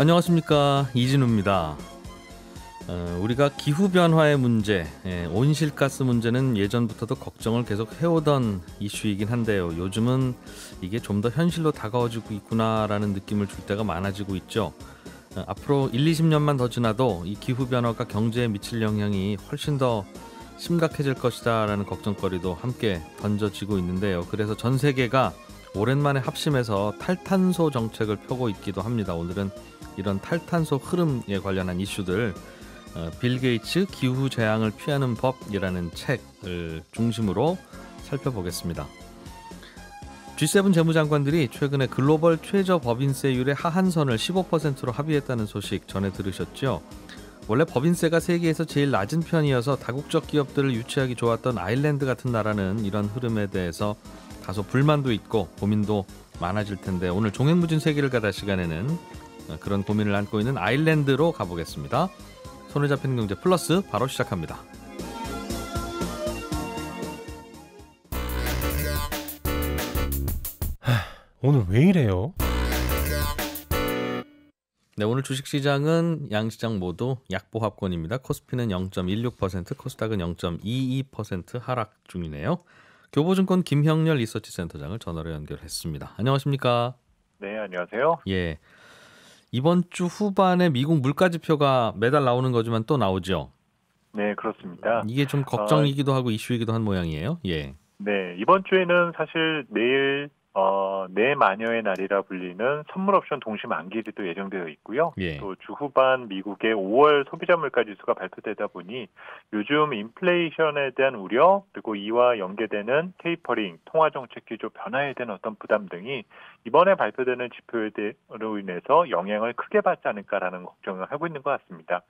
안녕하십니까, 이진우입니다. 우리가 기후변화의 문제, 온실가스 문제는 예전부터도 걱정을 계속 해오던 이슈이긴 한데요. 요즘은 이게 좀 더 현실로 다가와지고 있구나라는 느낌을 줄 때가 많아지고 있죠. 앞으로 1, 20년만 더 지나도 이 기후변화가 경제에 미칠 영향이 훨씬 더 심각해질 것이다라는 걱정거리도 함께 던져지고 있는데요. 그래서 전 세계가 오랜만에 합심해서 탈탄소 정책을 펴고 있기도 합니다. 오늘은 이런 탈탄소 흐름에 관련한 이슈들, 빌 게이츠 기후 재앙을 피하는 법이라는 책을 중심으로 살펴보겠습니다. G7 재무장관들이 최근에 글로벌 최저 법인세율의 하한선을 15%로 합의했다는 소식 전해 들으셨죠? 원래 법인세가 세계에서 제일 낮은 편이어서 다국적 기업들을 유치하기 좋았던 아일랜드 같은 나라는 이런 흐름에 대해서 다소 불만도 있고 고민도 많아질 텐데, 오늘 종횡무진 세계를 가다 시간에는 그런 고민을 안고 있는 아일랜드로 가보겠습니다. 손에 잡히는 경제 플러스 바로 시작합니다. 오늘 왜 이래요? 네, 오늘 주식시장은 양시장 모두 약보합권입니다. 코스피는 0.16%, 코스닥은 0.22% 하락 중이네요. 교보증권 김형렬 리서치센터장을 전화로 연결했습니다. 안녕하십니까? 네, 안녕하세요. 예, 이번 주 후반에 미국 물가지표가 매달 나오는 거지만 또 나오죠? 네, 그렇습니다. 이게 좀 걱정이기도 하고 이슈이기도 한 모양이에요. 예. 네, 이번 주에는 사실 내일 내마녀의 날이라 불리는 선물 옵션 동시 만기일도 예정되어 있고요. 예. 또 주 후반 미국의 5월 소비자 물가 지수가 발표되다 보니 요즘 인플레이션에 대한 우려, 그리고 이와 연계되는 테이퍼링, 통화 정책 기조 변화에 대한 어떤 부담 등이 이번에 발표되는 지표로 인해서 영향을 크게 받지 않을까라는 걱정을 하고 있는 것 같습니다.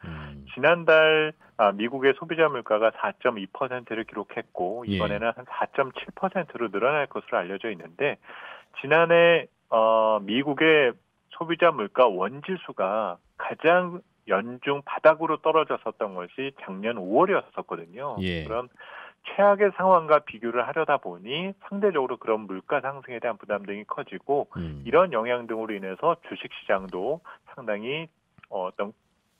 지난달 미국의 소비자 물가가 4.2%를 기록했고 이번에는 한 4.7%로 늘어날 것으로 알려져 있는데, 지난해 미국의 소비자 물가 원지수가 가장 연중 바닥으로 떨어졌었던 것이 작년 5월이었었거든요. 예. 그런 최악의 상황과 비교를 하려다 보니 상대적으로 그런 물가 상승에 대한 부담 등이 커지고 이런 영향 등으로 인해서 주식시장도 상당히 어떤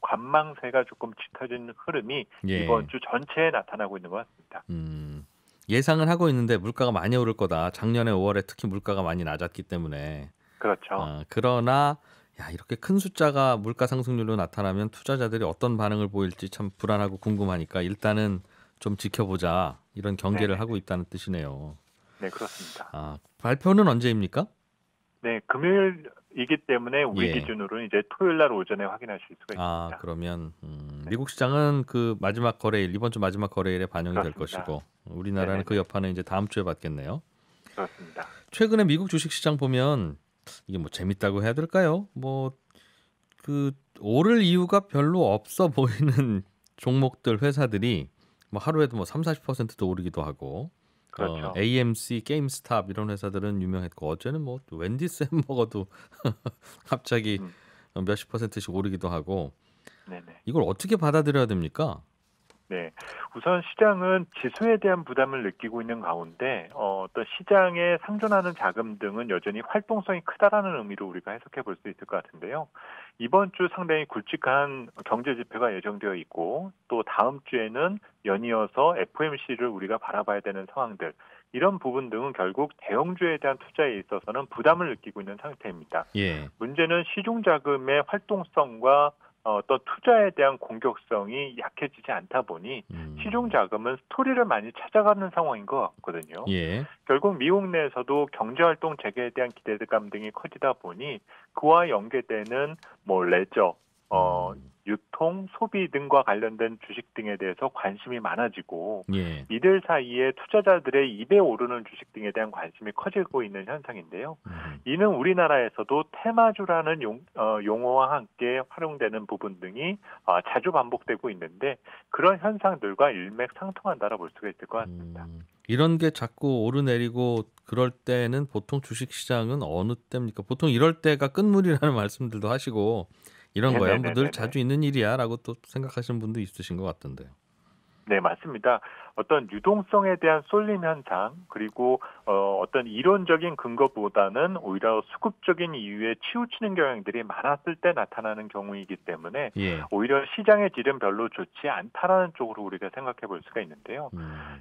관망세가 조금 짙어진 흐름이 이번 주 전체에 나타나고 있는 것 같습니다. 예상을 하고 있는데 물가가 많이 오를 거다. 작년에 5월에 특히 물가가 많이 낮았기 때문에. 그렇죠. 그러나 이렇게 큰 숫자가 물가 상승률로 나타나면 투자자들이 어떤 반응을 보일지 참 불안하고 궁금하니까 일단은 좀 지켜보자, 이런 경계를 하고 있다는 뜻이네요. 네, 그렇습니다. 발표는 언제입니까? 네, 금요일이기 때문에 우리 기준으로는 이제 토요일 날 오전에 확인하실 수가 있습니다. 그러면 미국 시장은 그 마지막 거래일, 이번 주 마지막 거래일에 반영이 그렇습니다. 될 것이고 우리나라는 그 여파는 이제 다음 주에 받겠네요. 그렇습니다. 최근에 미국 주식 시장 보면 이게 뭐 재밌다고 해야 될까요? 그 오를 이유가 별로 없어 보이는 종목들, 회사들이 뭐 하루에도 뭐 30-40%도 오르기도 하고, 그렇죠. AMC, 게임스탑 이런 회사들은 유명했고, 어제는 뭐 웬디스 햄버거도 갑자기 몇십 %씩 오르기도 하고. 네네. 이걸 어떻게 받아들여야 됩니까? 네, 우선 시장은 지수에 대한 부담을 느끼고 있는 가운데 어떤 시장에 상존하는 자금 등은 여전히 활동성이 크다라는 의미로 우리가 해석해 볼 수 있을 것 같은데요. 이번 주 상당히 굵직한 경제 지표가 예정되어 있고, 또 다음 주에는 연이어서 FOMC를 우리가 바라봐야 되는 상황들, 이런 부분 등은 결국 대형주에 대한 투자에 있어서는 부담을 느끼고 있는 상태입니다. 문제는 시중 자금의 활동성과 어떤 투자에 대한 공격성이 약해지지 않다 보니 시중 자금은 스토리를 많이 찾아가는 상황인 것 같거든요. 결국 미국 내에서도 경제활동 재개에 대한 기대감 등이 커지다 보니 그와 연계되는 뭐 레저, 유통, 소비 등과 관련된 주식 등에 대해서 관심이 많아지고 이들 사이에 투자자들의 입에 오르는 주식 등에 대한 관심이 커지고 있는 현상인데요. 이는 우리나라에서도 테마주라는 용어와 함께 활용되는 부분 등이 자주 반복되고 있는데, 그런 현상들과 일맥상통한다라 볼 수가 있을 것 같습니다. 이런 게 자꾸 오르내리고 그럴 때는 보통 주식시장은 어느 때입니까? 보통 이럴 때가 끝물이라는 말씀들도 하시고 이런 거야 뭐 늘 자주 있는 일이야 라고 또 생각하시는 분도 있으신 것 같던데요. 네, 맞습니다. 어떤 유동성에 대한 쏠림 현상, 그리고 어떤 이론적인 근거보다는 오히려 수급적인 이유에 치우치는 경향들이 많았을 때 나타나는 경우이기 때문에 예. 오히려 시장의 질은 별로 좋지 않다라는 쪽으로 우리가 생각해 볼 수가 있는데요.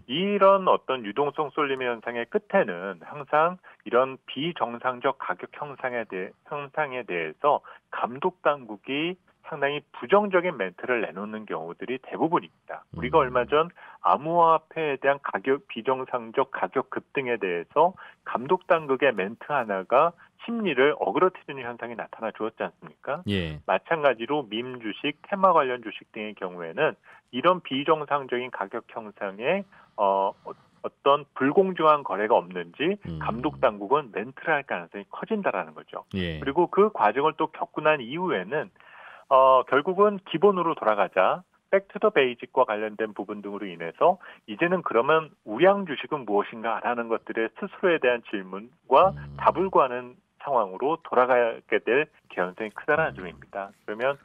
이런 어떤 유동성 쏠림 현상의 끝에는 항상 이런 비정상적 가격 형상에 대해서 감독 당국이 상당히 부정적인 멘트를 내놓는 경우들이 대부분입니다. 우리가 얼마 전 암호화폐에 대한 비정상적 가격 급등에 대해서 감독 당국의 멘트 하나가 심리를 어그러뜨리는 현상이 나타나 주었지 않습니까? 예. 마찬가지로 밈 주식, 테마 관련 주식 등의 경우에는 이런 비정상적인 가격 형상에 어떤 불공정한 거래가 없는지 감독 당국은 멘트를 할 가능성이 커진다라는 거죠. 예. 그리고 그 과정을 또 겪고 난 이후에는 결국은 기본으로 돌아가자. 백투더 베이직과 관련된 부분 등으로 인해서 이제는 그러면 우량 주식은 무엇인가라는 것들의 스스로에 대한 질문과 답을 구하는 상황으로 돌아가게 될 개연성이 크다는 점입니다. 그러면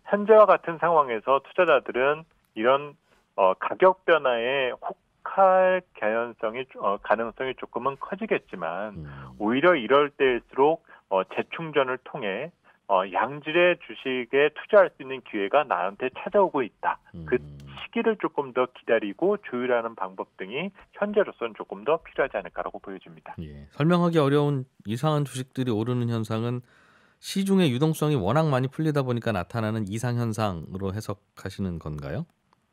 현재와 같은 상황에서 투자자들은 이런 가격 변화에 혹할 가능성이 조금은 커지겠지만 오히려 이럴 때일수록 재충전을 통해 양질의 주식에 투자할 수 있는 기회가 나한테 찾아오고 있다. 그 시기를 조금 더 기다리고 조율하는 방법 등이 현재로서는 조금 더 필요하지 않을까라고 보여집니다. 예. 설명하기 어려운 이상한 주식들이 오르는 현상은 시중의 유동성이 워낙 많이 풀리다 보니까 나타나는 이상 현상으로 해석하시는 건가요?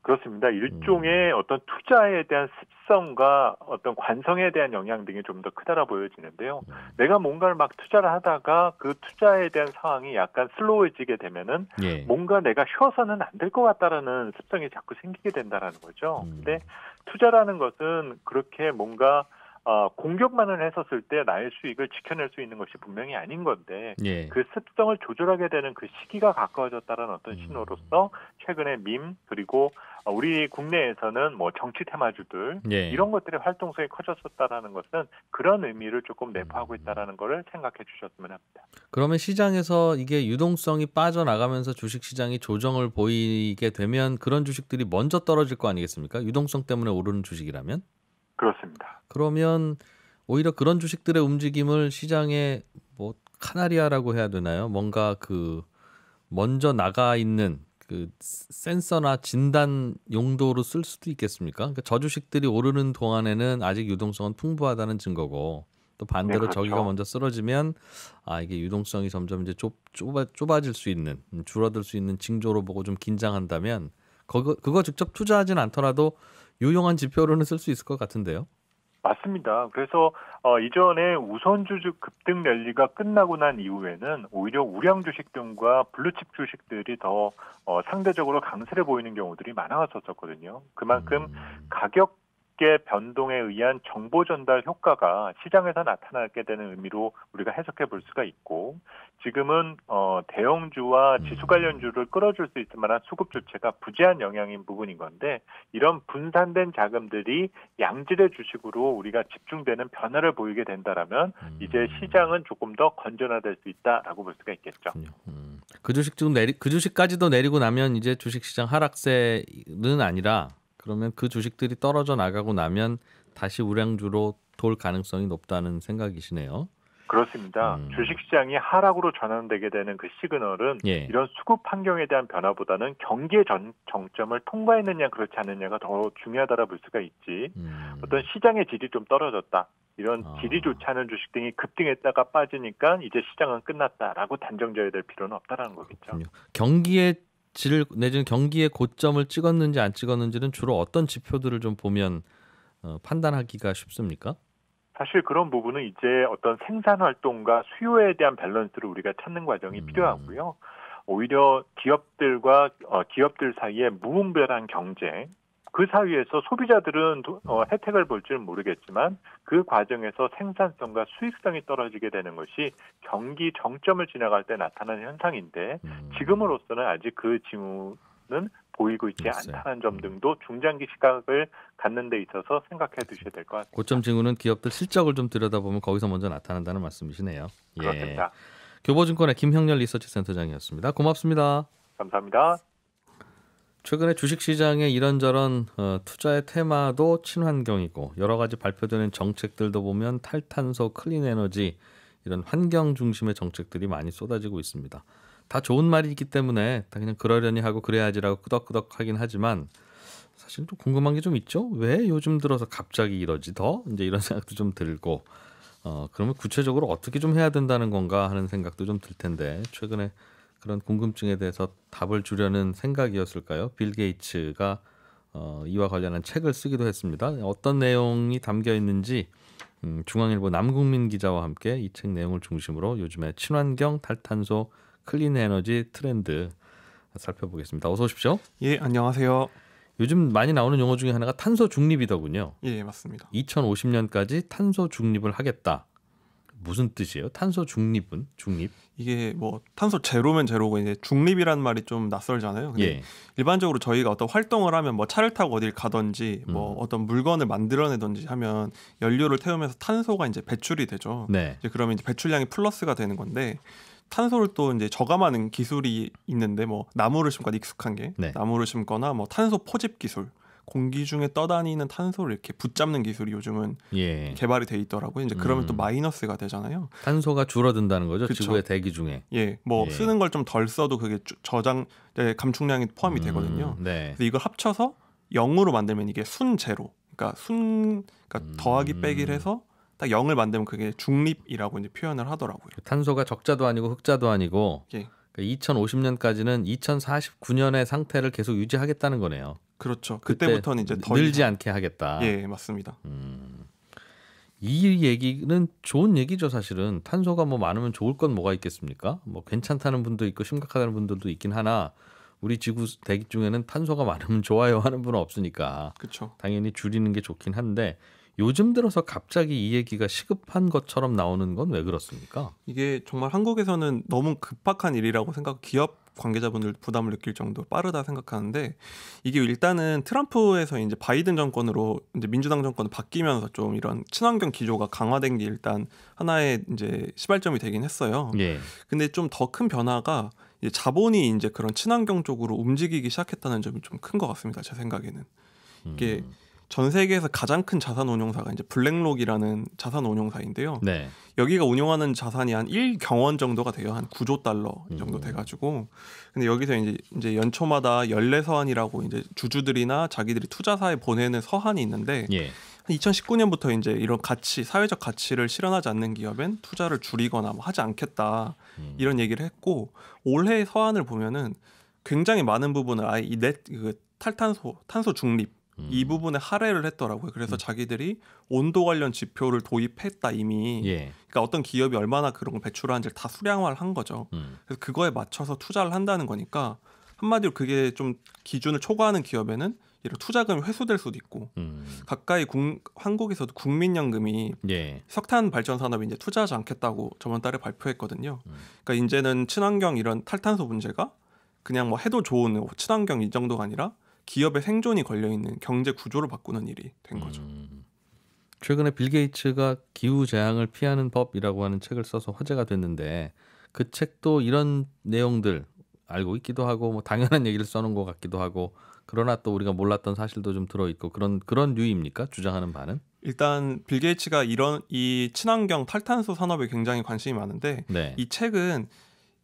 그렇습니다. 일종의 어떤 투자에 대한 습성과 어떤 관성에 대한 영향 등이 좀 더 크다라 보여지는데요. 내가 뭔가를 막 투자를 하다가 그 투자에 대한 상황이 약간 슬로우해지게 되면은 예. 뭔가 내가 쉬어서는 안 될 것 같다라는 습성이 자꾸 생기게 된다라는 거죠. 근데 투자라는 것은 그렇게 뭔가 공격만을 했었을 때 나의 수익을 지켜낼 수 있는 것이 분명히 아닌 건데 예. 그 습성을 조절하게 되는 그 시기가 가까워졌다는 어떤 신호로서 최근에 밈 그리고 우리 국내에서는 뭐 정치 테마주들 예. 이런 것들의 활동성이 커졌었다라는 것은 그런 의미를 조금 내포하고 있다라는 것을 생각해 주셨으면 합니다. 그러면 시장에서 이게 유동성이 빠져나가면서 주식시장이 조정을 보이게 되면 그런 주식들이 먼저 떨어질 거 아니겠습니까? 유동성 때문에 오르는 주식이라면? 그렇습니다. 그러면 오히려 그런 주식들의 움직임을 시장에 뭐 카나리아라고 해야 되나요? 뭔가 그 먼저 나가 있는 그 센서나 진단 용도로 쓸 수도 있겠습니까? 그러니까 저 주식들이 오르는 동안에는 아직 유동성은 풍부하다는 증거고 또 반대로 네, 그렇죠. 저기가 먼저 쓰러지면 이게 유동성이 점점 이제 좁아질 수 있는 줄어들 수 있는 징조로 보고 좀 긴장한다면 그거 직접 투자하진 않더라도 유용한 지표로는 쓸 수 있을 것 같은데요. 맞습니다. 그래서 이전에 우선주주 급등 랠리가 끝나고 난 이후에는 오히려 우량 주식 등과 블루칩 주식들이 더 상대적으로 강세를 보이는 경우들이 많아졌었거든요. 그만큼 가격의 변동에 의한 정보 전달 효과가 시장에서 나타나게 되는 의미로 우리가 해석해 볼 수가 있고 지금은 대형주와 지수 관련주를 끌어줄 수 있을 만한 수급 주체가 부재한 영향인 부분인 건데 이런 분산된 자금들이 양질의 주식으로 우리가 집중되는 변화를 보이게 된다라면 이제 시장은 조금 더 건전화될 수 있다라고 볼 수가 있겠죠. 그 주식까지도 내리고 나면 이제 주식시장 하락세는 아니라 그러면 그 주식들이 떨어져 나가고 나면 다시 우량주로 돌 가능성이 높다는 생각이시네요. 그렇습니다. 주식시장이 하락으로 전환되게 되는 그 시그널은 이런 수급 환경에 대한 변화보다는 경기의 정점을 통과했느냐 그렇지 않느냐가 더 중요하다라 볼 수가 있지. 어떤 시장의 질이 좀 떨어졌다. 이런 질이 좋지 않은 주식 등이 급등했다가 빠지니까 이제 시장은 끝났다라고 단정져야 될 필요는 없다라는 거겠죠. 그렇군요. 경기의 질 내지는 경기의 고점을 찍었는지 안 찍었는지는 주로 어떤 지표들을 좀 보면 판단하기가 쉽습니까? 사실 그런 부분은 이제 어떤 생산 활동과 수요에 대한 밸런스를 우리가 찾는 과정이 필요하고요. 오히려 기업들 사이에 무분별한 경쟁, 그 사이에서 소비자들은 혜택을 볼 줄 모르겠지만 그 과정에서 생산성과 수익성이 떨어지게 되는 것이 경기 정점을 지나갈 때 나타나는 현상인데 지금으로서는 아직 그 징후는 보이고 있지 않다는 점 등도 중장기 시각을 갖는 데 있어서 생각해 두셔야 될 것 같습니다. 고점 징후는 기업들 실적을 좀 들여다보면 거기서 먼저 나타난다는 말씀이시네요. 그렇습니다. 교보증권의 김형렬 리서치 센터장이었습니다. 고맙습니다. 감사합니다. 최근에 주식시장의 이런저런 투자의 테마도 친환경이고 여러 가지 발표되는 정책들도 보면 탈탄소, 클린에너지 이런 환경 중심의 정책들이 많이 쏟아지고 있습니다. 다 좋은 말이기 때문에 다 그냥 그러려니 하고 그래야지라고 끄덕끄덕 하긴 하지만 사실 또 궁금한 게 좀 있죠. 왜 요즘 들어서 갑자기 이러지 더? 이제 이런 생각도 좀 들고 그러면 구체적으로 어떻게 좀 해야 된다는 건가 하는 생각도 좀 들 텐데 최근에 그런 궁금증에 대해서 답을 주려는 생각이었을까요? 빌 게이츠가 이와 관련한 책을 쓰기도 했습니다. 어떤 내용이 담겨 있는지 중앙일보 남국민 기자와 함께 이 책 내용을 중심으로 요즘의 친환경, 탈탄소, 클린 에너지 트렌드 살펴보겠습니다. 어서 오십시오. 예, 안녕하세요. 요즘 많이 나오는 용어 중에 하나가 탄소 중립이더군요. 예, 맞습니다. 2050년까지 탄소 중립을 하겠다. 무슨 뜻이에요? 탄소 중립은? 중립? 이게 뭐 탄소 제로면 제로고 이제 중립이란 말이 좀 낯설잖아요. 근데 예. 일반적으로 저희가 어떤 활동을 하면 뭐 차를 타고 어딜 가든지 뭐 어떤 물건을 만들어내든지 하면 연료를 태우면서 탄소가 이제 배출이 되죠. 네. 이제 그러면 이제 배출량이 플러스가 되는 건데 탄소를 또 이제 저감하는 기술이 있는데 뭐 나무를 심거나 익숙한 게 네. 나무를 심거나 뭐 탄소 포집 기술, 공기 중에 떠다니는 탄소를 이렇게 붙잡는 기술이 요즘은 예. 개발이 돼 있더라고요. 이제 그러면 또 마이너스가 되잖아요. 탄소가 줄어든다는 거죠. 그쵸. 지구의 대기 중에. 예, 뭐 예. 쓰는 걸 좀 덜 써도 그게 저장 감축량이 포함이 되거든요. 네. 그래서 이걸 합쳐서 0으로 만들면 이게 순제로, 그러니까 더하기 빼기를 해서 딱 0을 만들면 그게 중립이라고 이제 표현을 하더라고요. 탄소가 적자도 아니고 흑자도 아니고 예, 2050년까지는 2049년의 상태를 계속 유지하겠다는 거네요. 그렇죠. 그때 그때부터는 이제 더 늘지 이상- 않게 하겠다. 예, 맞습니다. 이 얘기는 좋은 얘기죠, 사실은. 탄소가 뭐 많으면 좋을 건 뭐가 있겠습니까? 뭐 괜찮다는 분도 있고 심각하다는 분들도 있긴 하나 우리 지구 대기 중에는 탄소가 많으면 좋아요 하는 분은 없으니까 그렇죠. 당연히 줄이는 게 좋긴 한데 요즘 들어서 갑자기 이 얘기가 시급한 것처럼 나오는 건 왜 그렇습니까? 이게 정말 한국에서는 너무 급박한 일이라고 기업 관계자분들 부담을 느낄 정도로 빠르다 생각하는데 이게 일단은 트럼프에서 이제 바이든 정권으로 이제 민주당 정권을 바뀌면서 좀 이런 친환경 기조가 강화된 게 일단 하나의 이제 시발점이 되긴 했어요. 예. 근데 좀 더 큰 변화가 이제 자본이 이제 그런 친환경 쪽으로 움직이기 시작했다는 점이 좀 큰 것 같습니다. 제 생각에는 이게 전 세계에서 가장 큰 자산 운용사가 이제 블랙록이라는 자산 운용사인데요. 네. 여기가 운용하는 자산이 한 1경원 정도가 돼요. 한 9조 달러 정도 돼가지고. 근데 여기서 이제 연초마다 연례 서한이라고 이제 주주들이나 자기들이 투자사에 보내는 서한이 있는데 예. 2019년부터 이제 이런 사회적 가치를 실현하지 않는 기업엔 투자를 줄이거나 뭐 하지 않겠다 이런 얘기를 했고 올해 서한을 보면은 굉장히 많은 부분을 아예 탄소 중립 이 부분에 할애를 했더라고요. 그래서 자기들이 온도 관련 지표를 도입했다 이미. 예. 그러니까 어떤 기업이 얼마나 그런 걸 배출하는지를 다 수량화를 한 거죠. 그래서 그거에 맞춰서 투자를 한다는 거니까 한마디로 그게 좀 기준을 초과하는 기업에는 이런 투자금이 회수될 수도 있고 가까이 한국에서도 국민연금이 예. 석탄 발전 산업에 이제 투자하지 않겠다고 저번 달에 발표했거든요. 그러니까 이제는 친환경 이런 탈탄소 문제가 그냥 뭐 해도 좋은 친환경 이 정도가 아니라 기업의 생존이 걸려 있는 경제 구조를 바꾸는 일이 된 거죠. 최근에 빌 게이츠가 기후 재앙을 피하는 법이라고 하는 책을 써서 화제가 됐는데 그 책도 이런 내용들 알고 있기도 하고 뭐 당연한 얘기를 써놓은 것 같기도 하고 그러나 또 우리가 몰랐던 사실도 좀 들어있고 그런 류입니까? 주장하는 바는? 일단 빌 게이츠가 이 친환경 탈탄소 산업에 굉장히 관심이 많은데 네. 이 책은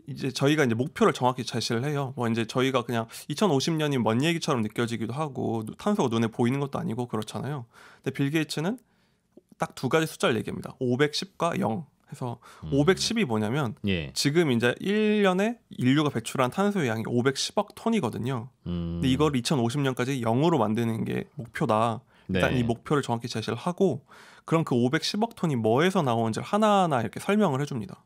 이제 저희가 이제 목표를 정확히 제시를 해요. 뭐 이제 저희가 그냥 2050년이 먼 얘기처럼 느껴지기도 하고 탄소가 눈에 보이는 것도 아니고 그렇잖아요. 근데 빌 게이츠는 딱 두 가지 숫자를 얘기합니다. 510과 0 해서 510이 뭐냐면 예. 지금 이제 1년에 인류가 배출한 탄소의 양이 510억 톤이거든요. 근데 이걸 2050년까지 0으로 만드는 게 목표다. 일단 네. 이 목표를 정확히 제시를 하고 그럼 그 510억 톤이 뭐에서 나오는지를 하나하나 이렇게 설명을 해줍니다.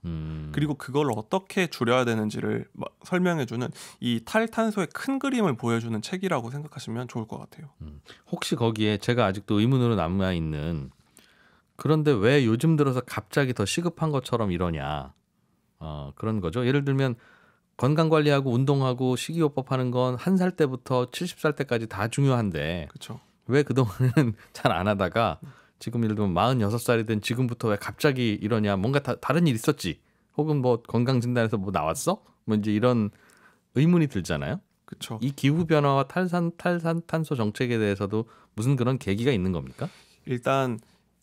그리고 그걸 어떻게 줄여야 되는지를 설명해주는 이 탈탄소의 큰 그림을 보여주는 책이라고 생각하시면 좋을 것 같아요. 혹시 거기에 제가 아직도 의문으로 남아있는 그런데 왜 요즘 들어서 갑자기 더 시급한 것처럼 이러냐 그런 거죠. 예를 들면 건강관리하고 운동하고 식이요법하는 건 1살 때부터 70살 때까지 다 중요한데 그렇죠. 왜 그동안은 잘 안 하다가 지금 예를 들면 46살이 된 지금부터 왜 갑자기 이러냐 뭔가 다른 일 있었지 혹은 뭐 건강진단에서 뭐 나왔어? 뭐 이제 이런 의문이 들잖아요. 그렇죠. 이 기후 변화와 탈산탄소 정책에 대해서도 무슨 그런 계기가 있는 겁니까? 일단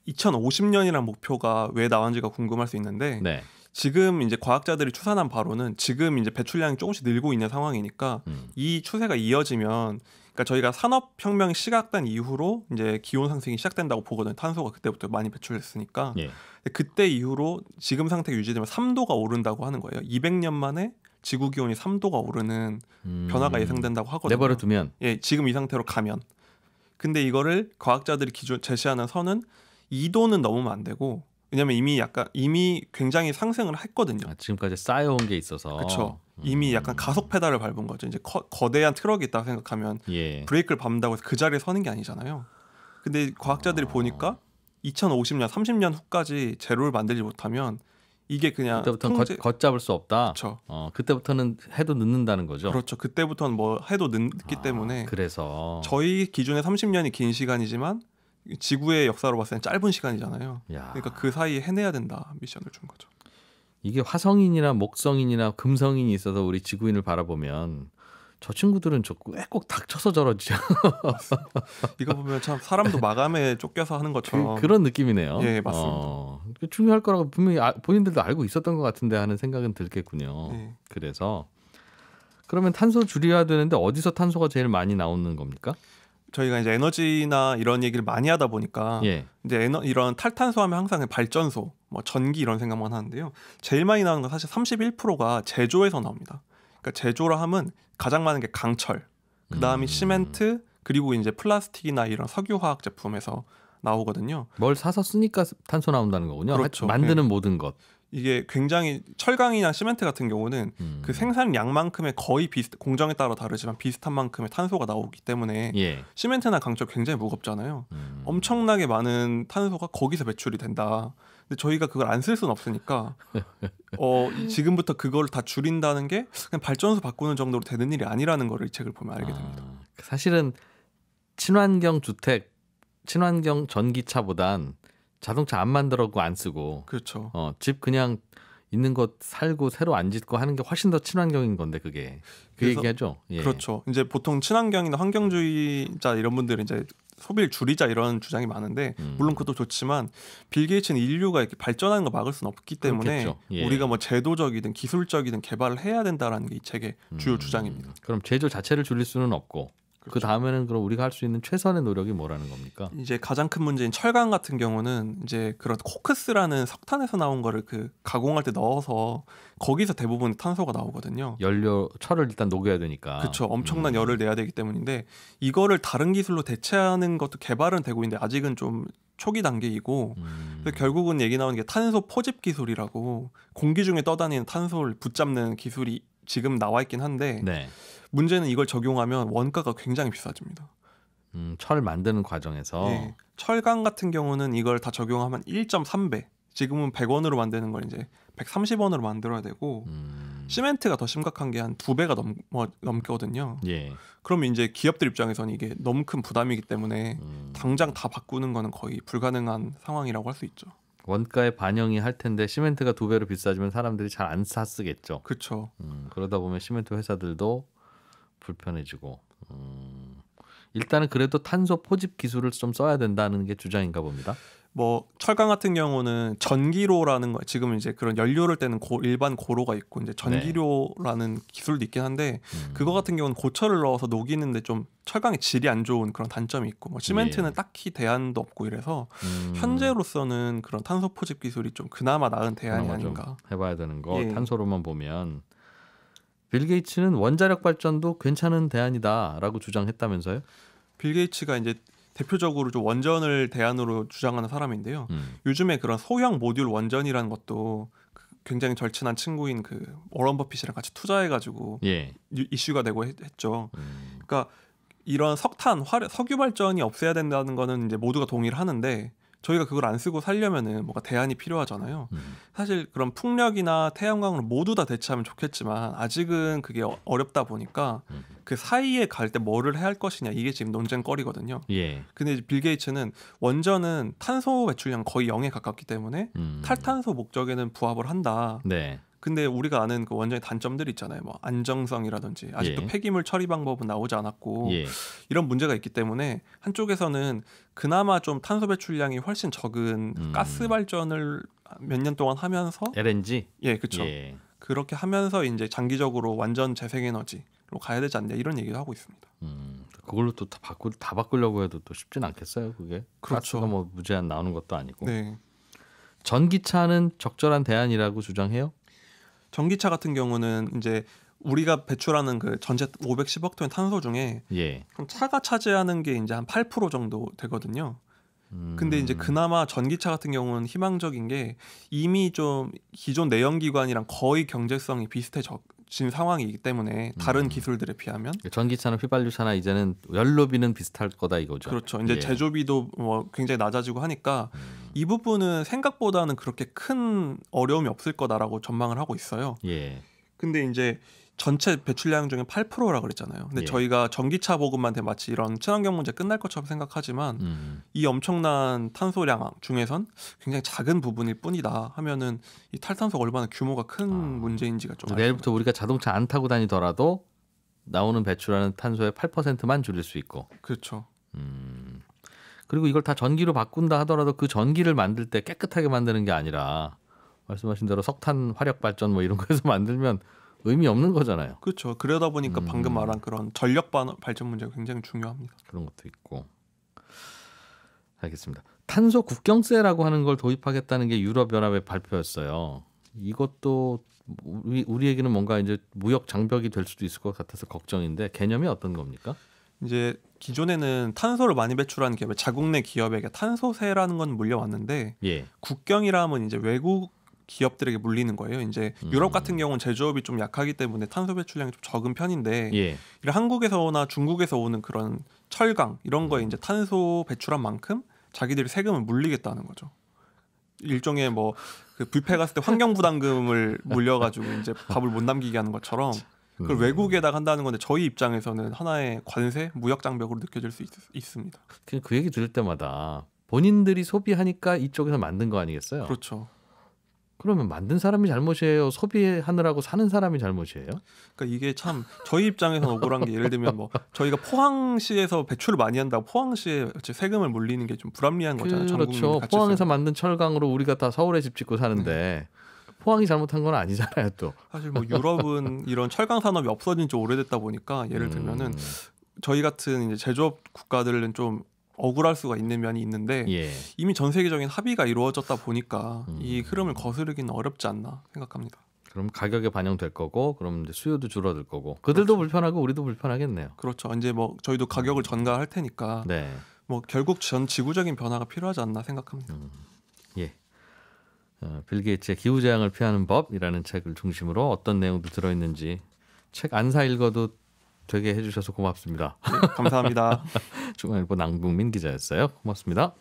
2050년이라는 목표가 왜 나왔는지가 궁금할 수 있는데 네. 지금 이제 과학자들이 추산한 바로는 지금 이제 배출량이 조금씩 늘고 있는 상황이니까 이 추세가 이어지면 그러니까 저희가 산업혁명이 시작된 이후로 이제 기온 상승이 시작된다고 보거든요. 탄소가 그때부터 많이 배출됐으니까. 예. 그때 이후로 지금 상태가 유지되면 3도가 오른다고 하는 거예요. 200년 만에 지구 기온이 3도가 오르는 변화가 예상된다고 하거든요. 내버려 두면 예, 지금 이 상태로 가면. 근데 이거를 과학자들이 기존 제시하는 선은 2도는 넘으면 안 되고 왜냐면 이미 굉장히 상승을 했거든요. 지금까지 쌓여온 게 있어서 그렇죠. 이미 약간 가속 페달을 밟은 거죠. 이제 거대한 트럭이 있다고 생각하면 예. 브레이크를 밟는다고 해서 그 자리에 서는 게 아니잖아요. 근데 과학자들이 보니까 2050년, 30년 후까지 제로를 만들지 못하면 이게 그냥 그때부터는 걷잡을 수 없다. 그렇죠. 그때부터는 해도 늦는다는 거죠. 그렇죠. 그때부터는 뭐 해도 늦기 때문에 그래서 저희 기준에 30년이 긴 시간이지만 지구의 역사로 봤을 땐 짧은 시간이잖아요. 야. 그러니까 그 사이에 해내야 된다 미션을 준 거죠. 이게 화성인이나 목성인이나 금성인이 있어서 우리 지구인을 바라보면 저 친구들은 꼭 닥쳐서 저러지. 이거 보면 참 사람도 마감에 쫓겨서 하는 것처럼 그런 느낌이네요. 예, 맞습니다. 중요할 거라고 분명히 본인들도 알고 있었던 것 같은데 하는 생각은 들겠군요. 예. 그래서 그러면 탄소 줄여야 되는데 어디서 탄소가 제일 많이 나오는 겁니까? 저희가 이제 에너지나 이런 얘기를 많이 하다 보니까 예. 이제 이런 탈탄소하면 항상 발전소, 뭐 전기 이런 생각만 하는데요. 제일 많이 나오는 건 사실 31%가 제조에서 나옵니다. 그러니까 제조라 하면 가장 많은 게 강철, 그 다음이 시멘트, 그리고 이제 플라스틱이나 이런 석유화학 제품에서 나오거든요. 뭘 사서 쓰니까 탄소 나온다는 거군요. 그렇죠. 만드는 예. 모든 것. 이게 굉장히 철강이나 시멘트 같은 경우는 그 생산량만큼의 거의 공정에 따라 다르지만 비슷한 만큼의 탄소가 나오기 때문에 예. 시멘트나 강철 굉장히 무겁잖아요. 엄청나게 많은 탄소가 거기서 배출이 된다. 근데 저희가 그걸 안 쓸 수는 없으니까 지금부터 그걸 다 줄인다는 게 그냥 발전소 바꾸는 정도로 되는 일이 아니라는 걸 이 책을 보면 알게 됩니다. 사실은 친환경 주택, 친환경 전기차보단 자동차 안 만들고 안 쓰고 그렇죠. 집 그냥 있는 것 살고 새로 안 짓고 하는 게 훨씬 더 친환경인 건데 그게 그 얘기하죠. 예. 그렇죠. 이제 보통 친환경이나 환경주의자 이런 분들은 이제 소비를 줄이자 이런 주장이 많은데 물론 그것도 좋지만 빌 게이츠는 인류가 이렇게 발전하는 거 막을 수는 없기 때문에 예. 우리가 뭐 제도적이든 기술적이든 개발을 해야 된다라는 게 이 책의 주요 주장입니다. 그럼 제조 자체를 줄일 수는 없고 그렇죠. 그 다음에는 그럼 우리가 할 수 있는 최선의 노력이 뭐라는 겁니까? 이제 가장 큰 문제인 철강 같은 경우는 이제 그런 코크스라는 석탄에서 나온 거를 그 가공할 때 넣어서 거기서 대부분 탄소가 나오거든요. 연료 철을 일단 녹여야 되니까. 그렇죠. 엄청난 열을 내야 되기 때문인데 이거를 다른 기술로 대체하는 것도 개발은 되고 있는데 아직은 좀 초기 단계이고 그래서 결국은 얘기 나오는 게 탄소 포집 기술이라고 공기 중에 떠다니는 탄소를 붙잡는 기술이 지금 나와 있긴 한데 네. 문제는 이걸 적용하면 원가가 굉장히 비싸집니다. 철 만드는 과정에서 예. 철강 같은 경우는 이걸 다 적용하면 1.3배. 지금은 100원으로 만드는 걸 이제 130원으로 만들어야 되고 시멘트가 더 심각한 게 한 2배가 넘거든요. 예. 그러면 이제 기업들 입장에서는 이게 너무 큰 부담이기 때문에 당장 다 바꾸는 거는 거의 불가능한 상황이라고 할 수 있죠. 원가에 반영이 할 텐데 시멘트가 2배로 비싸지면 사람들이 잘 안 사쓰겠죠. 그렇죠. 그러다 보면 시멘트 회사들도 불편해지고 일단은 그래도 탄소 포집 기술을 좀 써야 된다는 게 주장인가 봅니다. 뭐 철강 같은 경우는 전기로라는 거 지금 이제 그런 연료를 떼는 일반 고로가 있고 이제 전기료라는 기술도 있긴 한데 그거 같은 경우는 고철을 넣어서 녹이는데 좀 철강의 질이 안 좋은 그런 단점이 있고 뭐 시멘트는 딱히 대안도 없고 이래서 현재로서는 그런 탄소 포집 기술이 좀 그나마 나은 대안이 아닌가. 해봐야 되는 거. 예. 탄소로만 보면 빌 게이츠는 원자력 발전도 괜찮은 대안이다라고 주장했다면서요? 빌 게이츠가 이제 대표적으로 좀 원전을 대안으로 주장하는 사람인데요. 요즘에 그런 소형 모듈 원전이라는 것도 굉장히 절친한 친구인 그 워런 버핏이랑 같이 투자해가지고 예. 이슈가 되고 했죠. 그러니까 이런 석유 발전이 없애야 된다는 거는 이제 모두가 동의를 하는데 저희가 그걸 안 쓰고 살려면은 뭔가 대안이 필요하잖아요. 사실 그런 풍력이나 태양광을 모두 다 대체하면 좋겠지만 아직은 그게 어렵다 보니까 그 사이에 갈 때 뭐를 해야 할 것이냐 이게 지금 논쟁거리거든요. 예. 근데 이제 빌 게이츠는 원전은 탄소 배출량 거의 0에 가깝기 때문에 탈탄소 목적에는 부합을 한다. 네. 근데 우리가 아는 그 원전의 단점들이 있잖아요. 뭐 안정성이라든지 아직도 예. 폐기물 처리 방법은 나오지 않았고 예. 이런 문제가 있기 때문에 한쪽에서는 그나마 좀 탄소 배출량이 훨씬 적은 가스 발전을 몇 년 동안 하면서 LNG. 예, 그렇죠. 예. 그렇게 하면서 이제 장기적으로 완전 재생에너지로 가야 되지 않냐 이런 얘기도 하고 있습니다. 그걸로 또 다 바꾸려고 해도 또 쉽진 않겠어요. 그게 그렇죠. 가스가 뭐 무제한 나오는 것도 아니고. 네. 전기차는 적절한 대안이라고 주장해요? 전기차 같은 경우는 이제 우리가 배출하는 그 전체 510억 톤의 탄소 중에 예. 그럼 차가 차지하는 게 이제 한 8% 정도 되거든요. 근데 이제 그나마 전기차 같은 경우는 희망적인 게 이미 좀 기존 내연기관이랑 거의 경제성이 비슷해진 상황이기 때문에 다른 기술들에 비하면 전기차나 휘발유차나 이제는 연료비는 비슷할 거다 이거죠. 그렇죠. 이제 예. 제조비도 뭐 굉장히 낮아지고 하니까 이 부분은 생각보다는 그렇게 큰 어려움이 없을 거다라고 전망을 하고 있어요. 예. 근데 이제 전체 배출량 중에 8%라 그랬잖아요. 근데 예. 저희가 전기차 보급만 되면 마치 이런 친환경 문제 끝날 것처럼 생각하지만 이 엄청난 탄소량 중에선 굉장히 작은 부분일 뿐이다 하면은 이 탈탄소가 얼마나 규모가 큰 문제인지가 좀 내일부터 우리가 자동차 안 타고 다니더라도 나오는 배출하는 탄소의 8%만 줄일 수 있고. 그렇죠. 그리고 이걸 다 전기로 바꾼다 하더라도 그 전기를 만들 때 깨끗하게 만드는 게 아니라 말씀하신 대로 석탄 화력 발전 뭐 이런 거에서 만들면 의미 없는 거잖아요. 그렇죠. 그러다 보니까 방금 말한 그런 전력 발전 문제가 굉장히 중요합니다. 그런 것도 있고. 알겠습니다. 탄소 국경세라고 하는 걸 도입하겠다는 게 유럽연합의 발표였어요. 이것도 우리에게는 뭔가 이제 무역 장벽이 될 수도 있을 것 같아서 걱정인데 개념이 어떤 겁니까? 이제 기존에는 탄소를 많이 배출하는 기업에 자국 내 기업에게 탄소세라는 건 물려왔는데 예. 국경이라면 이제 외국 기업들에게 물리는 거예요. 이제 유럽 같은 경우는 제조업이 좀 약하기 때문에 탄소 배출량이 좀 적은 편인데 예. 이런 한국에서나 중국에서 오는 그런 철강 이런 거에 이제 탄소 배출한 만큼 자기들이 세금을 물리겠다는 거죠. 일종의 뭐 그 뷔페 갔을 때 환경 부담금을 물려가지고 이제 밥을 못 남기게 하는 것처럼 그걸 외국에다 한다는 건데 저희 입장에서는 하나의 관세, 무역 장벽으로 느껴질 수 있습니다. 그 얘기 들을 때마다 본인들이 소비하니까 이쪽에서 만든 거 아니겠어요? 그렇죠. 그러면 만든 사람이 잘못이에요? 소비하느라고 사는 사람이 잘못이에요? 그러니까 이게 참 저희 입장에서는 억울한 게 예를 들면 뭐 저희가 포항시에서 배출을 많이 한다고 포항시에 세금을 물리는 게 좀 불합리한 거잖아요. 전 국민이 그렇죠. 같이 포항에서 써요. 만든 철강으로 우리가 다 서울에 집 짓고 사는데 포항이 잘못한 건 아니잖아요, 또. 사실 뭐 유럽은 이런 철강 산업이 없어진 지 오래됐다 보니까 예를 들면은 저희 같은 이제 제조업 국가들은 좀 억울할 수가 있는 면이 있는데 예. 이미 전 세계적인 합의가 이루어졌다 보니까 이 흐름을 거스르기는 어렵지 않나 생각합니다. 그럼 가격에 반영될 거고, 그럼 이제 수요도 줄어들 거고, 그들도 불편하고 우리도 불편하겠네요. 그렇죠. 이제 뭐 저희도 가격을 전가할 테니까 네. 뭐 결국 전 지구적인 변화가 필요하지 않나 생각합니다. 예. 빌 게이츠의 기후재앙을 피하는 법이라는 책을 중심으로 어떤 내용도 들어있는지 책 안 사 읽어도 되게 해주셔서 고맙습니다. 네, 감사합니다. 중앙일보 남국민 기자였어요. 고맙습니다.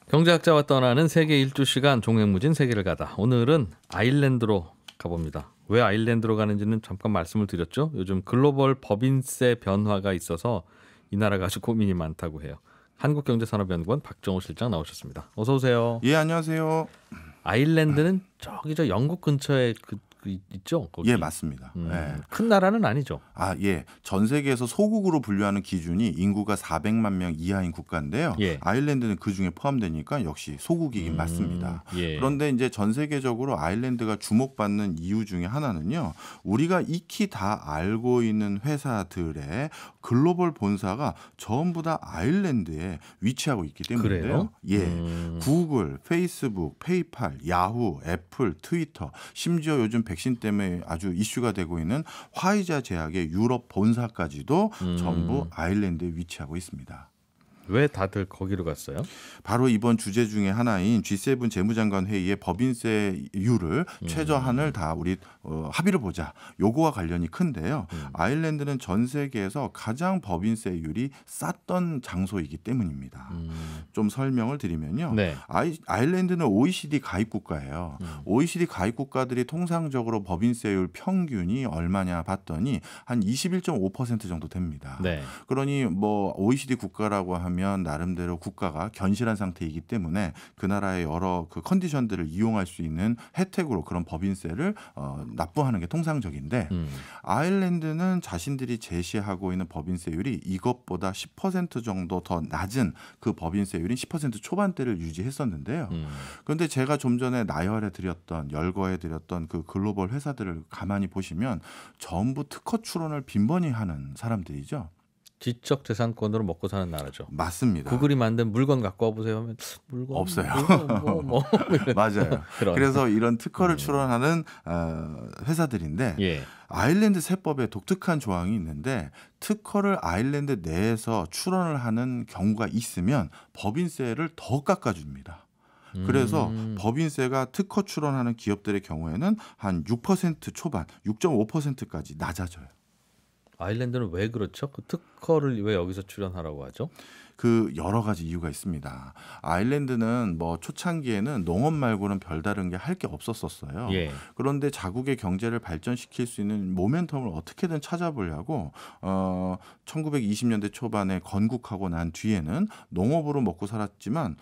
경제학자와 떠나는 세계 일주 시간 종횡무진 세계를 가다. 오늘은 아일랜드로 가봅니다. 왜 아일랜드로 가는지는 잠깐 말씀을 드렸죠. 요즘 글로벌 법인세 변화가 있어서 이 나라가 아주 고민이 많다고 해요. 한국경제산업연구원 박정호 실장 나오셨습니다. 어서 오세요. 예, 안녕하세요. 아일랜드는 저기 저 영국 근처에 있죠? 거기. 예, 맞습니다. 예. 큰 나라는 아니죠. 아, 예. 전 세계에서 소국으로 분류하는 기준이 인구가 400만 명 이하인 국가인데요. 예. 아일랜드는 그 중에 포함되니까 역시 소국이긴 맞습니다. 예. 그런데 이제 전 세계적으로 아일랜드가 주목받는 이유 중에 하나는요. 우리가 익히 다 알고 있는 회사들의 글로벌 본사가 전부 다 아일랜드에 위치하고 있기 때문인데요. 그래요? 예. 구글, 페이스북, 페이팔, 야후, 애플, 트위터, 심지어 요즘 백신 때문에 아주 이슈가 되고 있는 화이자 제약의 유럽 본사까지도 전부 아일랜드에 위치하고 있습니다. 왜 다들 거기로 갔어요? 바로 이번 주제 중에 하나인 G7 재무장관 회의의 법인세율을 최저한을 다 우리 합의를 보자. 요거와 관련이 큰데요. 아일랜드는 전 세계에서 가장 법인세율이 쌌던 장소이기 때문입니다. 좀 설명을 드리면요. 네. 아일랜드는 OECD 가입 국가예요. OECD 가입 국가들이 통상적으로 법인세율 평균이 얼마냐 봤더니 한 21.5% 정도 됩니다. 네. 그러니 뭐 OECD 국가라고 하면 아니면 나름대로 국가가 견실한 상태이기 때문에 그 나라의 여러 그 컨디션들을 이용할 수 있는 혜택으로 그런 법인세를 납부하는 게 통상적인데 아일랜드는 자신들이 제시하고 있는 법인세율이 이것보다 10% 정도 더 낮은 그 법인세율인 10% 초반대를 유지했었는데요. 그런데 제가 좀 전에 열거해드렸던 그 글로벌 회사들을 가만히 보시면 전부 특허 출원을 빈번히 하는 사람들이죠. 지적재산권으로 먹고 사는 나라죠. 맞습니다. 구글이 만든 물건 갖고 와보세요 하면 물건 없어요. 뭐. 맞아요. 그래서 이런 특허를 출원하는 회사들인데 예. 아일랜드 세법에 독특한 조항이 있는데 특허를 아일랜드 내에서 출원을 하는 경우가 있으면 법인세를 더 깎아줍니다. 그래서 법인세가 특허 출원하는 기업들의 경우에는 한 6% 초반, 6.5%까지 낮아져요. 아일랜드는 왜 그렇죠? 그 특허를 왜 여기서 출연하라고 하죠? 그 여러 가지 이유가 있습니다. 아일랜드는 뭐 초창기에는 농업 말고는 별다른 게 할 게 없었어요. 예. 그런데 자국의 경제를 발전시킬 수 있는 모멘텀을 어떻게든 찾아보려고 1920년대 초반에 건국하고 난 뒤에는 농업으로 먹고 살았지만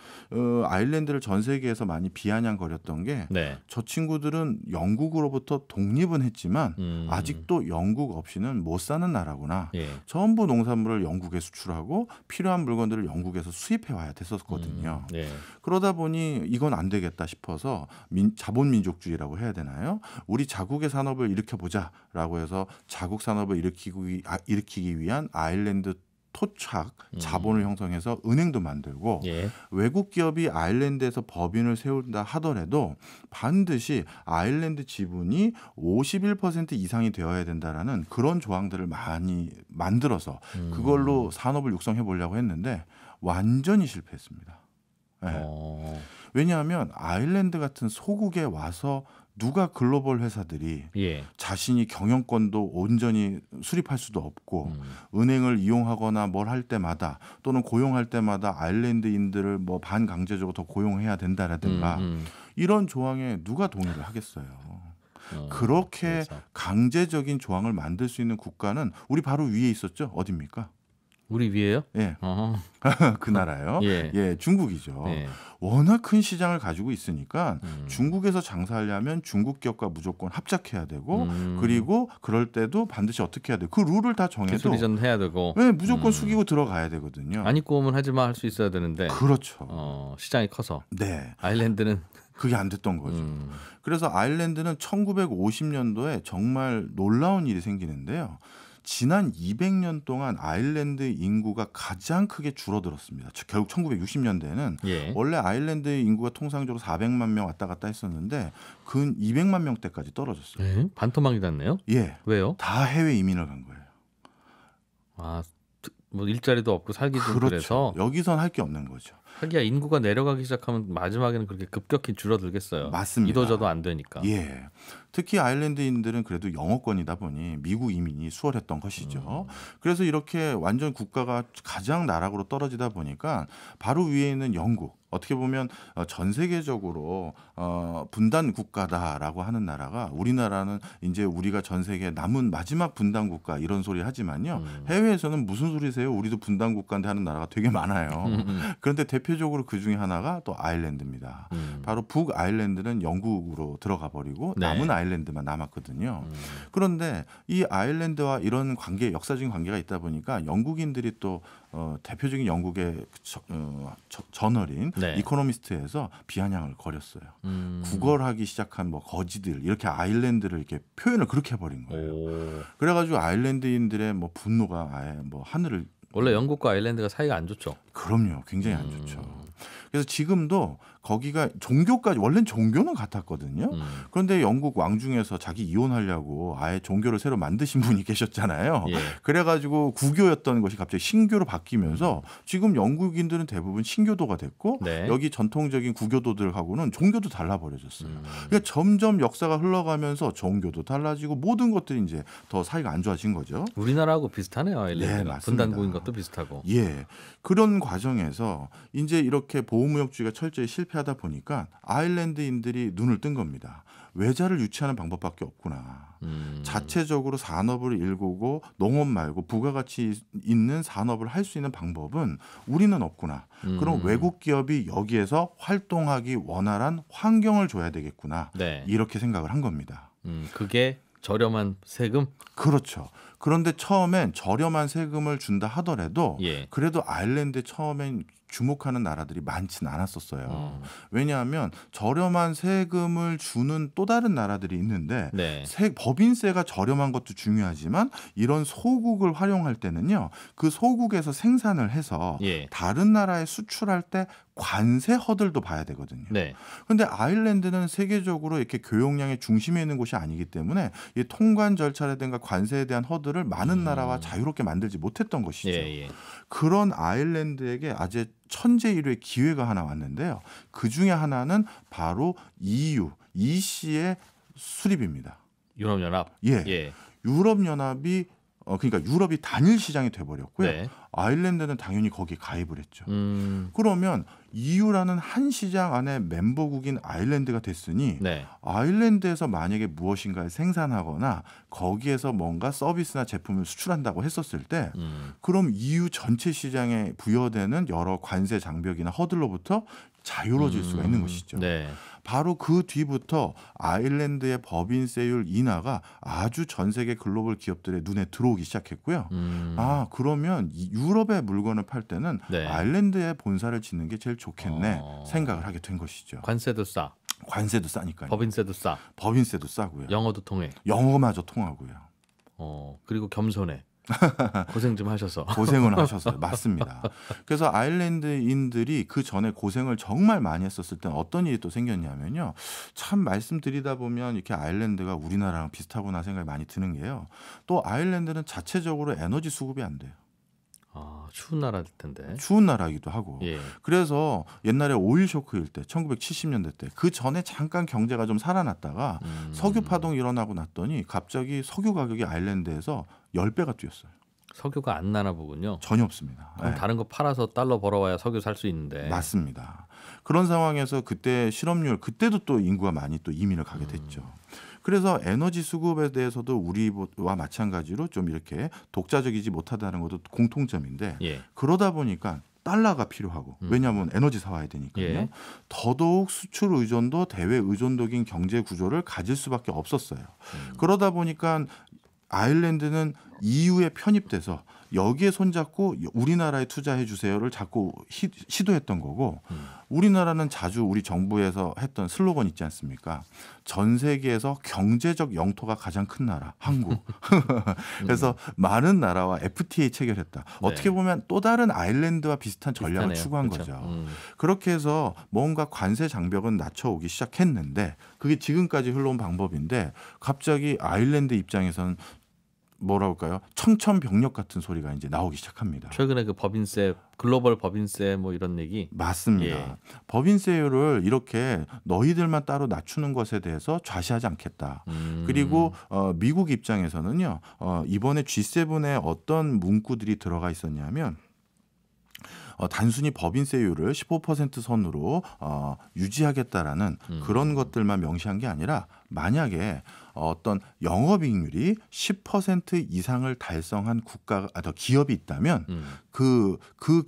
아일랜드를 전 세계에서 많이 비아냥거렸던 게 저 친구들은 영국으로부터 독립은 했지만 아직도 영국 없이는 못 사는 나라구나. 예. 전부 농산물을 영국에 수출하고 필요한 물건들을 영국에서 수입해 와야 됐었거든요. 예. 그러다 보니 이건 안 되겠다 싶어서 자본민족주의라고 해야 되나요? 우리 자국의 산업을 일으켜보자라고 해서 자국 산업을 일으키기 위한 아일랜드 토착 자본을 형성해서 은행도 만들고 예. 외국 기업이 아일랜드에서 법인을 세운다 하더라도 반드시 아일랜드 지분이 51% 이상이 되어야 된다라는 그런 조항들을 많이 만들어서 그걸로 산업을 육성해 보려고 했는데 완전히 실패했습니다. 네. 왜냐하면 아일랜드 같은 소국에 와서 누가 글로벌 회사들이 예. 자신이 경영권도 온전히 수립할 수도 없고 은행을 이용하거나 뭘 할 때마다 또는 고용할 때마다 아일랜드인들을 뭐 반강제적으로 더 고용해야 된다라든가 이런 조항에 누가 동의를 하겠어요. 그렇게 그래서. 강제적인 조항을 만들 수 있는 국가는 우리 바로 위에 있었죠. 어디입니까? 우리 위에요? 예, 그 나라요. 예. 예, 중국이죠. 예. 워낙 큰 시장을 가지고 있으니까 중국에서 장사하려면 중국 기업과 무조건 합작해야 되고 그리고 그럴 때도 반드시 어떻게 해야 돼? 그 룰을 다 정해도 기술 이전 해야 되고. 네, 무조건 숙이고 들어가야 되거든요. 안 입고 오면 하지 마 할 수 있어야 되는데. 그렇죠. 시장이 커서. 네, 아일랜드는 그게 안 됐던 거죠. 그래서 아일랜드는 1950년도에 정말 놀라운 일이 생기는데요. 지난 200년 동안 아일랜드 인구가 가장 크게 줄어들었습니다. 결국 1960년대에는 예. 원래 아일랜드 인구가 통상적으로 400만 명 왔다 갔다 했었는데 근 200만 명대까지 떨어졌어요. 예? 반토막이 났네요. 예, 왜요? 다 해외 이민을 간 거예요. 뭐 일자리도 없고 살기 좀 그렇죠. 그래서 여기선 할 게 없는 거죠. 하기야 인구가 내려가기 시작하면 마지막에는 그렇게 급격히 줄어들겠어요. 맞습니다. 이도저도 안 되니까. 예. 특히 아일랜드인들은 그래도 영어권이다 보니 미국 이민이 수월했던 것이죠. 그래서 이렇게 완전 국가가 가장 나락으로 떨어지다 보니까 바로 위에 있는 영국, 어떻게 보면 전 세계적으로 분단 국가다라고 하는 나라가 우리나라는 이제 우리가 전 세계 남은 마지막 분단 국가 이런 소리 하지만요. 해외에서는 무슨 소리세요? 우리도 분단 국가인데 하는 나라가 되게 많아요. 그런데 대표적으로 그 중에 하나가 또 아일랜드입니다. 바로 북 아일랜드는 영국으로 들어가 버리고 네. 남은 아일랜드만 남았거든요. 그런데 이 아일랜드와 이런 관계, 역사적인 관계가 있다 보니까 영국인들이 또 대표적인 영국의 저널인 네. 이코노미스트에서 비아냥을 거렸어요. 구걸하기 시작한 뭐 거지들 이렇게 아일랜드를 이렇게 표현을 그렇게 해버린 거예요. 오. 그래가지고 아일랜드인들의 뭐 분노가 아예 뭐 하늘을 원래 영국과 아일랜드가 사이가 안 좋죠. 그럼요, 굉장히 안 좋죠. 그래서 지금도 거기가 종교까지 원래는 종교는 같았거든요. 그런데 영국 왕중에서 자기 이혼하려고 아예 종교를 새로 만드신 분이 계셨잖아요. 예. 그래가지고 구교였던 것이 갑자기 신교로 바뀌면서 지금 영국인들은 대부분 신교도가 됐고 네. 여기 전통적인 구교도들하고는 종교도 달라버려졌어요. 그러니까 점점 역사가 흘러가면서 종교도 달라지고 모든 것들이 이제 더 사이가 안 좋아진 거죠. 우리나라하고 비슷하네요. 아일랜드가. 네, 맞습니다. 분단국인 것도 비슷하고. 예, 그런 과정에서 이제 이렇게 보호무역주의가 철저히 실패. 실패하다 보니까 아일랜드인들이 눈을 뜬 겁니다. 외자를 유치하는 방법밖에 없구나. 자체적으로 산업을 일구고 농업 말고 부가가치 있는 산업을 할 수 있는 방법은 우리는 없구나. 그럼 외국 기업이 여기에서 활동하기 원활한 환경을 줘야 되겠구나. 네. 이렇게 생각을 한 겁니다. 그게 저렴한 세금? 그렇죠. 그런데 처음엔 저렴한 세금을 준다 하더라도 예. 그래도 아일랜드에 처음엔 주목하는 나라들이 많지는 않았었어요. 왜냐하면 저렴한 세금을 주는 또 다른 나라들이 있는데 네. 법인세가 저렴한 것도 중요하지만 이런 소국을 활용할 때는요. 그 소국에서 생산을 해서 예. 다른 나라에 수출할 때 관세 허들도 봐야 되거든요. 네. 그런데 아일랜드는 세계적으로 이렇게 교역량의 중심에 있는 곳이 아니기 때문에 이 통관 절차라든가 관세에 대한 허들을 많은 나라와 자유롭게 만들지 못했던 것이죠. 예, 예. 그런 아일랜드에게 아주 천재일우의 기회가 하나 왔는데요. 그 중에 하나는 바로 EU, EC의 수립입니다. 유럽연합. 예. 예. 유럽연합이 그러니까 유럽이 단일 시장이 돼버렸고요. 네. 아일랜드는 당연히 거기에 가입을 했죠. 음. 그러면 EU라는 한 시장 안에 멤버국인 아일랜드가 됐으니 네. 아일랜드에서 만약에 무엇인가를 생산하거나 거기에서 뭔가 서비스나 제품을 수출한다고 했었을 때 그럼 EU 전체 시장에 부여되는 여러 관세 장벽이나 허들로부터 자유로워질 수가 있는 것이죠. 네. 바로 그 뒤부터 아일랜드의 법인세율 인하가 아주 전 세계 글로벌 기업들의 눈에 들어오기 시작했고요. 아, 그러면 유럽의 물건을 팔 때는 네. 아일랜드에 본사를 짓는 게 제일 좋겠네 생각을 하게 된 것이죠. 관세도 싸. 관세도 싸니까요. 법인세도 싸. 법인세도 싸고요. 영어도 통해. 영어마저 통하고요. 그리고 겸손해. 고생 좀 하셔서. 고생을 하셨어요. 맞습니다. 그래서 아일랜드인들이 그 전에 고생을 정말 많이 했었을 때 어떤 일이 또 생겼냐면요. 참 말씀드리다 보면 이렇게 아일랜드가 우리나라랑 비슷하구나 생각이 많이 드는 게요. 또 아일랜드는 자체적으로 에너지 수급이 안 돼요. 아, 추운 나라일 텐데. 추운 나라이기도 하고. 예. 그래서 옛날에 오일 쇼크일 때 1970년대 때 그 전에 잠깐 경제가 좀 살아났다가 석유 파동이 일어나고 났더니 갑자기 석유 가격이 아일랜드에서 10배가 뛰었어요. 석유가 안 나나 보군요. 전혀 없습니다. 그럼 네. 다른 거 팔아서 달러 벌어와야 석유 살 수 있는데. 맞습니다. 그런 상황에서 그때 실업률 그때도 또 인구가 많이 또 이민을 가게 됐죠. 그래서 에너지 수급에 대해서도 우리와 마찬가지로 좀 이렇게 독자적이지 못하다는 것도 공통점인데 예. 그러다 보니까 달러가 필요하고 왜냐하면 에너지 사와야 되니까요. 예. 더더욱 수출 의존도 대외 의존도인 경제 구조를 가질 수밖에 없었어요. 그러다 보니까 아일랜드는 EU에 편입돼서 여기에 손잡고 우리나라에 투자해 주세요를 자꾸 시도했던 거고 우리나라는 자주 우리 정부에서 했던 슬로건 있지 않습니까? 전 세계에서 경제적 영토가 가장 큰 나라 한국. 그래서 많은 나라와 FTA 체결했다. 어떻게 보면 또 다른 아일랜드와 비슷한 전략을 비슷하네요. 추구한 그렇죠. 거죠. 그렇게 해서 뭔가 관세 장벽은 낮춰오기 시작했는데 그게 지금까지 흘러온 방법인데 갑자기 아일랜드 입장에서는 뭐라고 할까요? 청천벽력 같은 소리가 이제 나오기 시작합니다. 최근에 그 법인세, 글로벌 법인세 뭐 이런 얘기. 맞습니다. 예. 법인세율을 이렇게 너희들만 따로 낮추는 것에 대해서 좌시하지 않겠다. 그리고 미국 입장에서는요. 이번에 G7에 어떤 문구들이 들어가 있었냐면 단순히 법인세율을 15% 선으로 유지하겠다라는 그런 것들만 명시한 게 아니라 만약에 어떤 영업이익률이 10% 이상을 달성한 기업이 있다면 그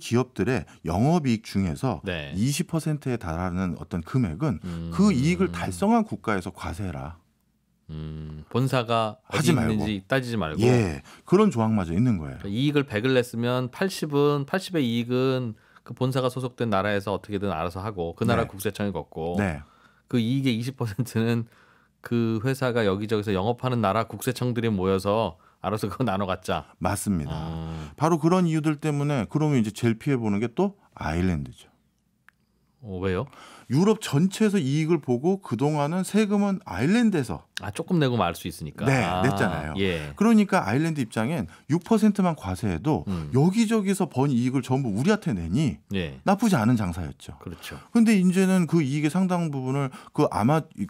기업들의 영업이익 중에서 네. 20%에 달하는 어떤 금액은 그 이익을 달성한 국가에서 과세해라. 본사가 하지 어디 말고. 있는지 따지지 말고. 예, 그런 조항마저 있는 거예요. 그러니까 이익을 100을 냈으면 80의 이익은 그 본사가 소속된 나라에서 어떻게든 알아서 하고 그 나라 네. 국세청이 걷고 네. 그 이익의 20%는 그 회사가 여기저기서 영업하는 나라 국세청들이 모여서 알아서 그거 나눠 갖자. 맞습니다. 바로 그런 이유들 때문에 그러면 이제 제일 피해 보는 게 또 아일랜드죠. 왜요? 유럽 전체에서 이익을 보고 그동안은 세금은 아일랜드에서 조금 내고 말 수 있으니까. 네, 냈잖아요. 예. 그러니까 아일랜드 입장엔 6%만 과세해도 여기저기서 번 이익을 전부 우리한테 내니 예. 나쁘지 않은 장사였죠. 그렇죠. 근데 이제는 그 이익의 상당 부분을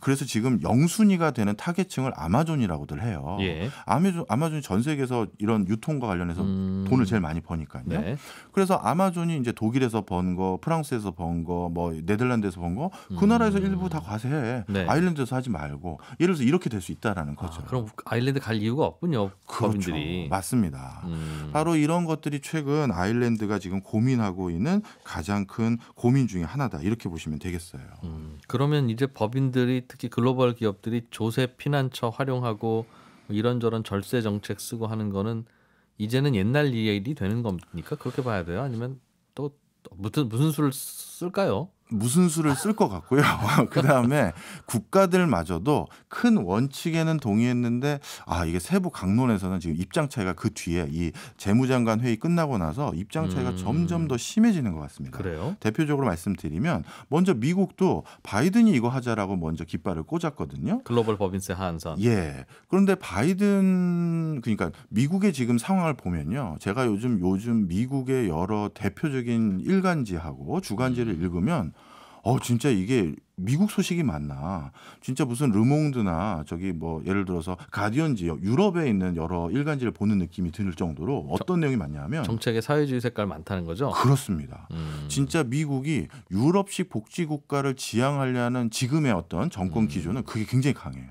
그래서 지금 영순위가 되는 타겟층을 아마존이라고들 해요. 예. 아마존이 전 세계에서 이런 유통과 관련해서 돈을 제일 많이 버니까요. 네. 그래서 아마존이 이제 독일에서 번 거, 프랑스에서 번 거, 뭐 네덜란드에서 번 거, 그 나라에서 일부 다 과세해. 네. 아일랜드에서 하지 말고. 예를 들어서 이렇게 될 수 있다라는 거죠. 그럼 아일랜드 갈 이유가 없군요. 그렇죠. 법인들이. 맞습니다. 바로 이런 것들이 최근 아일랜드가 지금 고민하고 있는 가장 큰 고민 중에 하나다. 이렇게 보시면 되겠어요. 그러면 이제 법인들이 특히 글로벌 기업들이 조세 피난처 활용하고 이런저런 절세 정책 쓰고 하는 거는 이제는 옛날 일이 되는 겁니까? 그렇게 봐야 돼요? 아니면 또 무슨 수를 쓸까요? 무슨 수를 쓸 것 같고요. 그다음에 국가들마저도 큰 원칙에는 동의했는데 이게 세부 강론에서는 지금 입장 차이가 그 뒤에 이 재무장관 회의 끝나고 나서 입장 차이가 점점 더 심해지는 것 같습니다. 그래요? 대표적으로 말씀드리면 먼저 미국도 바이든이 이거 하자라고 먼저 깃발을 꽂았거든요. 글로벌 법인세 하한선. 예. 그런데 그러니까 미국의 지금 상황을 보면요. 제가 요즘 미국의 여러 대표적인 일간지하고 주간지를 읽으면 진짜 이게 미국 소식이 맞나? 진짜 무슨 르몽드나 저기 뭐 예를 들어서 가디언지 유럽에 있는 여러 일간지를 보는 느낌이 들 정도로 어떤 내용이 많냐면 정책에 사회주의 색깔 많다는 거죠? 그렇습니다. 진짜 미국이 유럽식 복지 국가를 지향하려는 지금의 어떤 정권 기조는 그게 굉장히 강해요.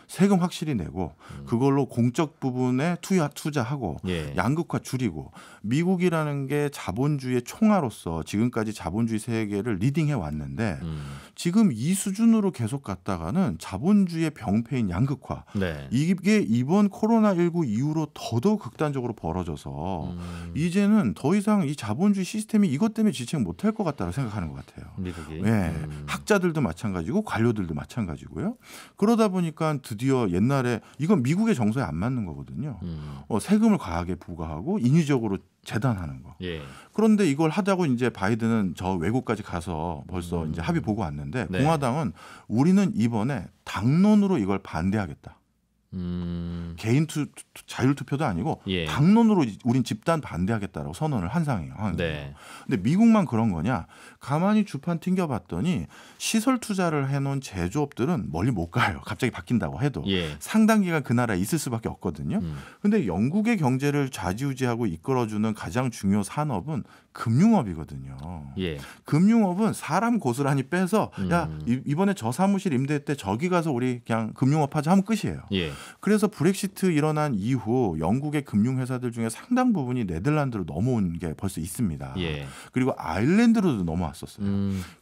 세금 확실히 내고 그걸로 공적 부분에 투자하고 예. 양극화 줄이고 미국이라는 게 자본주의의 총아로서 지금까지 자본주의 세계를 리딩해 왔는데 지금 이 수준으로 계속 갔다가는 자본주의의 병폐인 양극화 네. 이게 이번 코로나19 이후로 더더욱 극단적으로 벌어져서 이제는 더 이상 이 자본주의 시스템이 이것 때문에 지탱 못할 것 같다고 생각하는 것 같아요. 미국이. 네. 학자들도 마찬가지고 관료들도 마찬가지고요. 그러다 보니까 드디어 옛날에 이건 미국의 정서에 안 맞는 거거든요. 세금을 과하게 부과하고 인위적으로 재단하는 거. 예. 그런데 이걸 하자고 이제 바이든은 저 외국까지 가서 벌써 이제 합의 보고 왔는데 네. 공화당은 우리는 이번에 당론으로 이걸 반대하겠다. 개인 자율투표도 아니고 예. 당론으로 우린 집단 반대하겠다라고 선언을 한 상황이에요. 네. 근데 미국만 그런 거냐? 가만히 주판 튕겨봤더니 시설 투자를 해놓은 제조업들은 멀리 못 가요. 갑자기 바뀐다고 해도 예. 상당 기간 그 나라에 있을 수밖에 없거든요. 근데 영국의 경제를 좌지우지하고 이끌어주는 가장 중요 산업은 금융업이거든요. 예. 금융업은 사람 고스란히 빼서 야 이번에 저 사무실 임대할 때 저기 가서 우리 그냥 금융업 하자 하면 끝이에요. 예. 그래서 브렉시트 일어난 이후 영국의 금융회사들 중에 상당 부분이 네덜란드로 넘어온 게 벌써 있습니다. 예. 그리고 아일랜드로도 넘어왔었어요.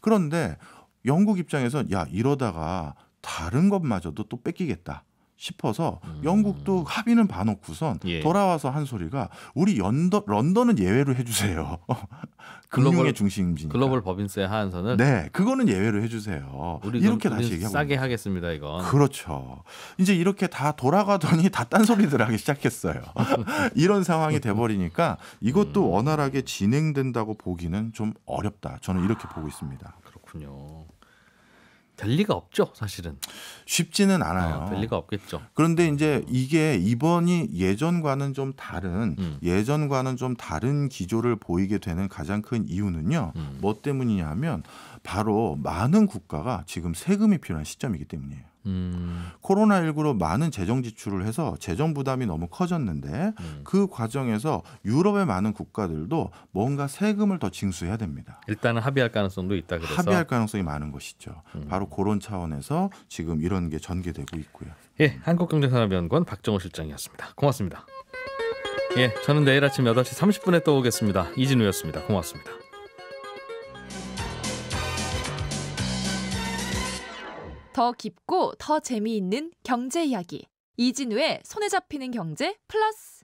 그런데 영국 입장에서 야 이러다가 다른 것마저도 또 뺏기겠다 싶어서 영국도 합의는 봐놓고선 예. 돌아와서 한 소리가 우리 런던은 예외로 해주세요. 금융의 중심지니까. 글로벌 법인세 하한선을 네, 그거는 예외로 해주세요. 이렇게 다시 얘기하고 싸게 있는 하겠습니다. 이건. 그렇죠. 이제 이렇게 다 돌아가더니 다 딴소리들 하기 시작했어요. 이런 상황이 돼버리니까 이것도 원활하게 진행된다고 보기는 좀 어렵다. 저는 이렇게 보고 있습니다. 그렇군요. 될 리가 없죠, 사실은. 쉽지는 않아요. 될 리가 없겠죠. 그런데 이제 이게 이번이 예전과는 좀 다른 기조를 보이게 되는 가장 큰 이유는요. 뭐 때문이냐면 바로 많은 국가가 지금 세금이 필요한 시점이기 때문이에요. 코로나19로 많은 재정 지출을 해서 재정 부담이 너무 커졌는데 그 과정에서 유럽의 많은 국가들도 뭔가 세금을 더 징수해야 됩니다. 일단은 합의할 가능성도 있다. 그래서 합의할 가능성이 많은 것이죠. 바로 그런 차원에서 지금 이런 게 전개되고 있고요. 예, 한국경제산업연구원 박정호 실장이었습니다. 고맙습니다. 예, 저는 내일 아침 8시 30분에 또 오겠습니다. 이진우였습니다. 고맙습니다. 더 깊고 더 재미있는 경제 이야기. 이진우의 손에 잡히는 경제 플러스.